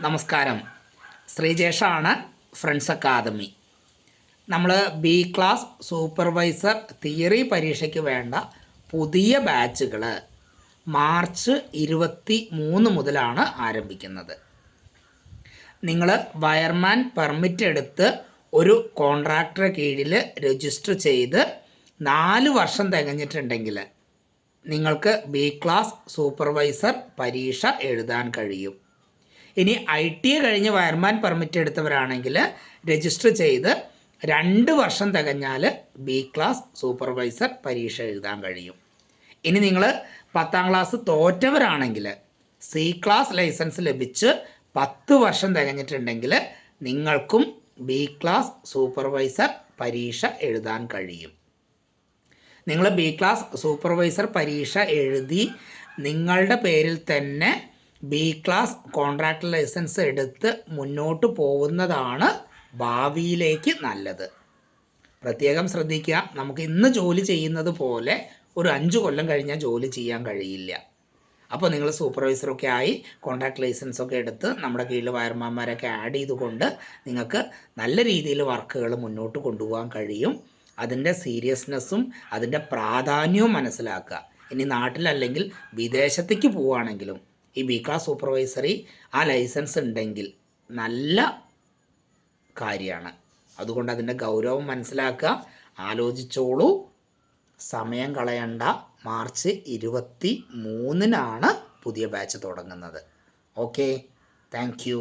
നമസ്കാരം. ശ്രീജേഷാണ്, friends academy. നമ്മൾ B class supervisor theory പരീക്ഷയ്ക്ക് വേണ്ട പുതിയ ബാച്ചുകൾ മാർച്ച് 23 മുതലാണ് ആരംഭിക്കുന്നത്. നിങ്ങൾ വയർമാൻ പെർമിറ്റ് എടുത്ത് ഒരു കോൺട്രാക്ടറെ കീഴിൽ രജിസ്റ്റർ ചെയ്ത് 4 വർഷം തികഞ്ഞിട്ടുണ്ടെങ്കിൽ നിങ്ങൾക്ക് ബി ക്ലാസ് സൂപ്പർവൈസർ പരീക്ഷ എഴുതാൻ കഴിയും. ഇനി ITA കഴിഞ്ഞ് വയർമാൻ പെർമിറ്റ് എടുത്തവരാണെങ്കിൽ രജിസ്റ്റർ ചെയ്ത് 2 വർഷം തികഞ്ഞാൽ ബി ക്ലാസ് സൂപ്പർവൈസർ പരീക്ഷ എഴുതാൻ കഴിയും. ഇനി നിങ്ങൾ 10ാം ക്ലാസ് തോറ്റവരാണെങ്കിൽ സി ക്ലാസ് ലൈസൻസ് ലഭിച്ച് 10 വർഷം തികഞ്ഞിട്ടുണ്ടെങ്കിൽ നിങ്ങൾക്കും ബി ക്ലാസ് സൂപ്പർവൈസർ പരീക്ഷ എഴുതാൻ കഴിയും. നിങ്ങൾ ബി ക്ലാസ് സൂപ്പർവൈസർ പരീക്ഷ എഴുതി നിങ്ങളുടെ പേരിൽ തന്നെ ബി ക്ലാസ് കോൺട്രാക്ട് ലൈസൻസ് എടുത്ത് മുന്നോട്ട് പോകുന്നതാണ് ഭാവിയിലേക്ക് നല്ലത്. പ്രത്യേകം ശ്രദ്ധിക്കുക, നമുക്ക് ഇന്ന് ജോലി ചെയ്യുന്നത് പോലെ ഒരു 5 കൊല്ലം കഴിഞ്ഞാൽ ജോലി ചെയ്യാൻ കഴിയില്ല. അപ്പോൾ നിങ്ങൾ സൂപ്പർവൈസറൊക്കെ ആയി കോൺട്രാക്ട് ലൈസൻസൊക്കെ എടുത്ത് നമ്മുടെ കീഴിൽ വയർമാന്മാരൊക്കെ ആഡ് ചെയ്തുകൊണ്ട് നിങ്ങൾക്ക് നല്ല രീതിയിൽ വർക്കുകൾ മുന്നോട്ട് കൊണ്ടുപോകാൻ കഴിയും. അതിൻ്റെ സീരിയസ്നെസ്സും അതിൻ്റെ പ്രാധാന്യവും മനസ്സിലാക്കുക. ഇനി നാട്ടിലല്ലെങ്കിൽ വിദേശത്തേക്ക് പോവുകയാണെങ്കിലും ഈ ബി ക്ലാസ് സൂപ്പർവൈസറി ആ ലൈസൻസ് ഉണ്ടെങ്കിൽ നല്ല കാര്യമാണ്. അതുകൊണ്ട് അതിൻ്റെ ഗൗരവം മനസ്സിലാക്കുക, ആലോചിച്ചോളൂ, സമയം കളയണ്ട. മാർച്ച് 23 പുതിയ ബാച്ച് തുടങ്ങുന്നത്. Okay, thank you.